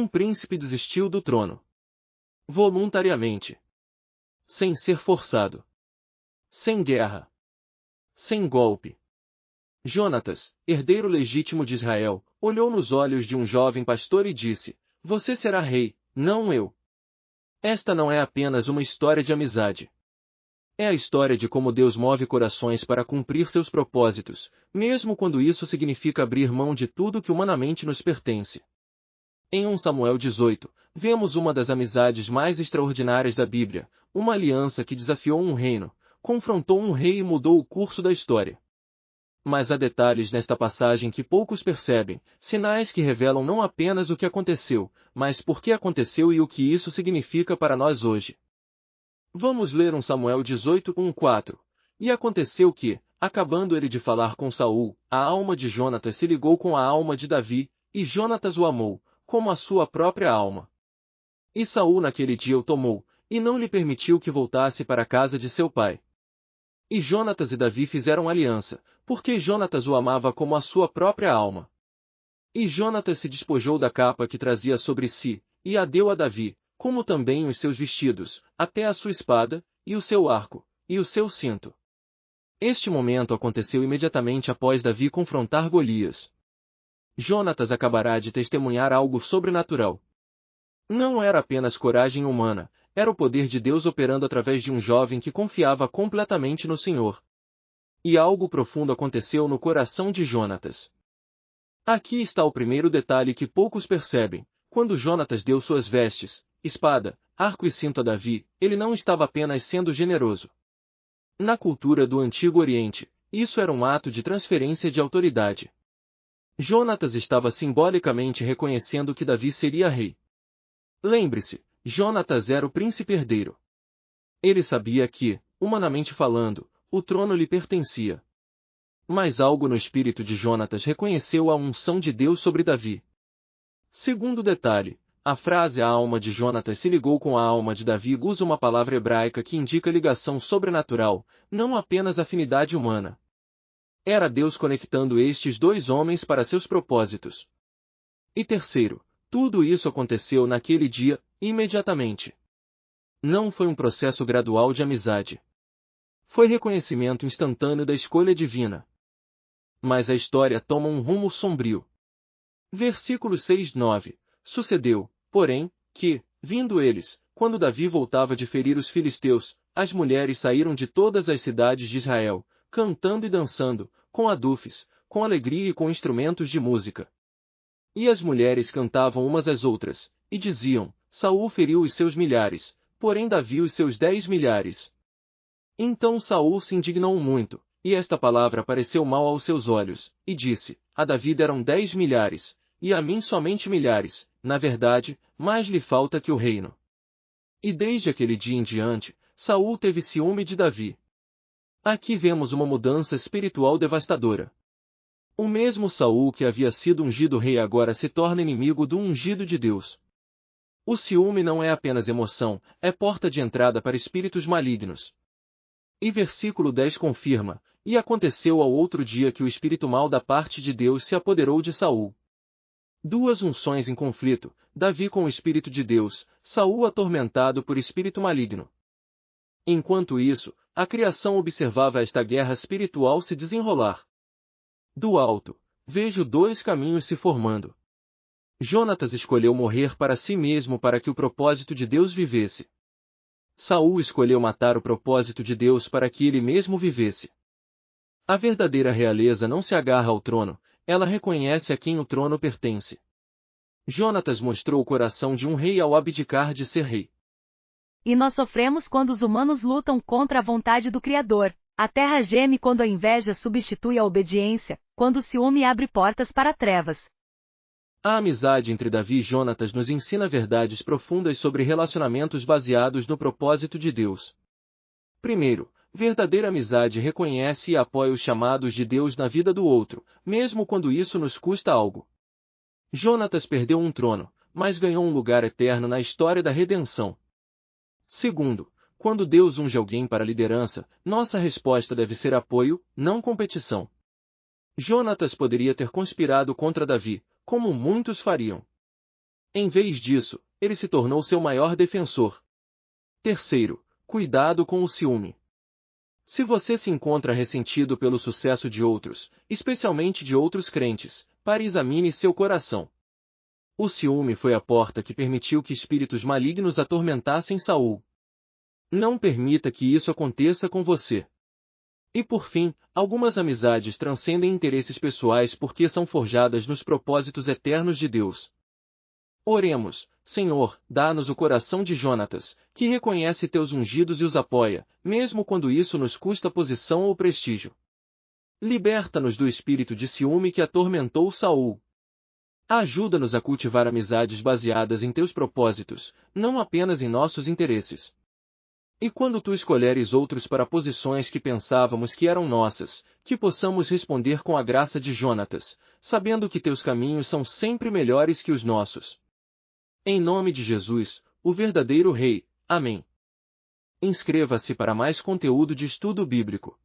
um príncipe desistiu do trono. Voluntariamente. Sem ser forçado. Sem guerra. Sem golpe. Jonatas, herdeiro legítimo de Israel, olhou nos olhos de um jovem pastor e disse: Você será rei, não eu. Esta não é apenas uma história de amizade. É a história de como Deus move corações para cumprir seus propósitos, mesmo quando isso significa abrir mão de tudo que humanamente nos pertence. Em 1 Samuel 18, vemos uma das amizades mais extraordinárias da Bíblia, uma aliança que desafiou um reino, confrontou um rei e mudou o curso da história. Mas há detalhes nesta passagem que poucos percebem, sinais que revelam não apenas o que aconteceu, mas por que aconteceu e o que isso significa para nós hoje. Vamos ler 1 Samuel 18, 1-4. E aconteceu que, acabando ele de falar com Saul, a alma de Jonatas se ligou com a alma de Davi, e Jonatas o amou, como a sua própria alma. E Saul naquele dia o tomou, e não lhe permitiu que voltasse para a casa de seu pai. E Jonatas e Davi fizeram aliança, porque Jonatas o amava como a sua própria alma. E Jonatas se despojou da capa que trazia sobre si, e a deu a Davi, como também os seus vestidos, até a sua espada, e o seu arco, e o seu cinto. Este momento aconteceu imediatamente após Davi confrontar Golias. Jonatas acabará de testemunhar algo sobrenatural. Não era apenas coragem humana, era o poder de Deus operando através de um jovem que confiava completamente no Senhor. E algo profundo aconteceu no coração de Jonatas. Aqui está o primeiro detalhe que poucos percebem. Quando Jonatas deu suas vestes, espada, arco e cinto a Davi, ele não estava apenas sendo generoso. Na cultura do Antigo Oriente, isso era um ato de transferência de autoridade. Jonatas estava simbolicamente reconhecendo que Davi seria rei. Lembre-se, Jonatas era o príncipe herdeiro. Ele sabia que, humanamente falando, o trono lhe pertencia. Mas algo no espírito de Jonatas reconheceu a unção de Deus sobre Davi. Segundo detalhe, a frase "a alma de Jonatas se ligou com a alma de Davi" usa uma palavra hebraica que indica ligação sobrenatural, não apenas afinidade humana. Era Deus conectando estes dois homens para seus propósitos. E terceiro, tudo isso aconteceu naquele dia, imediatamente. Não foi um processo gradual de amizade. Foi reconhecimento instantâneo da escolha divina. Mas a história toma um rumo sombrio. Versículos 6-9. Sucedeu, porém, que, vindo eles, quando Davi voltava de ferir os filisteus, as mulheres saíram de todas as cidades de Israel, cantando e dançando, com adufes, com alegria e com instrumentos de música. E as mulheres cantavam umas às outras, e diziam: Saul feriu os seus milhares, porém Davi os seus 10 milhares. Então Saul se indignou muito, e esta palavra pareceu mal aos seus olhos, e disse: A Davi deram 10 milhares, e a mim somente milhares, na verdade, mais lhe falta que o reino. E desde aquele dia em diante, Saul teve ciúme de Davi. Aqui vemos uma mudança espiritual devastadora. O mesmo Saul que havia sido ungido rei agora se torna inimigo do ungido de Deus. O ciúme não é apenas emoção, é porta de entrada para espíritos malignos. E versículo 10 confirma: E aconteceu ao outro dia que o espírito mau da parte de Deus se apoderou de Saul. Duas unções em conflito, Davi com o espírito de Deus, Saul atormentado por espírito maligno. Enquanto isso, a criação observava esta guerra espiritual se desenrolar. Do alto, vejo dois caminhos se formando. Jonatas escolheu morrer para si mesmo para que o propósito de Deus vivesse. Saul escolheu matar o propósito de Deus para que ele mesmo vivesse. A verdadeira realeza não se agarra ao trono, ela reconhece a quem o trono pertence. Jonatas mostrou o coração de um rei ao abdicar de ser rei. E nós sofremos quando os humanos lutam contra a vontade do Criador. A terra geme quando a inveja substitui a obediência, quando o ciúme abre portas para trevas. A amizade entre Davi e Jonatas nos ensina verdades profundas sobre relacionamentos baseados no propósito de Deus. Primeiro, verdadeira amizade reconhece e apoia os chamados de Deus na vida do outro, mesmo quando isso nos custa algo. Jonatas perdeu um trono, mas ganhou um lugar eterno na história da redenção. Segundo, quando Deus unge alguém para a liderança, nossa resposta deve ser apoio, não competição. Jonatas poderia ter conspirado contra Davi, como muitos fariam. Em vez disso, ele se tornou seu maior defensor. Terceiro, cuidado com o ciúme. Se você se encontra ressentido pelo sucesso de outros, especialmente de outros crentes, pare e examine seu coração. O ciúme foi a porta que permitiu que espíritos malignos atormentassem Saul. Não permita que isso aconteça com você. E por fim, algumas amizades transcendem interesses pessoais porque são forjadas nos propósitos eternos de Deus. Oremos, Senhor, dá-nos o coração de Jonatas, que reconhece teus ungidos e os apoia, mesmo quando isso nos custa posição ou prestígio. Liberta-nos do espírito de ciúme que atormentou Saul. Ajuda-nos a cultivar amizades baseadas em teus propósitos, não apenas em nossos interesses. E quando tu escolheres outros para posições que pensávamos que eram nossas, que possamos responder com a graça de Jonatas, sabendo que teus caminhos são sempre melhores que os nossos. Em nome de Jesus, o verdadeiro Rei. Amém. Inscreva-se para mais conteúdo de estudo bíblico.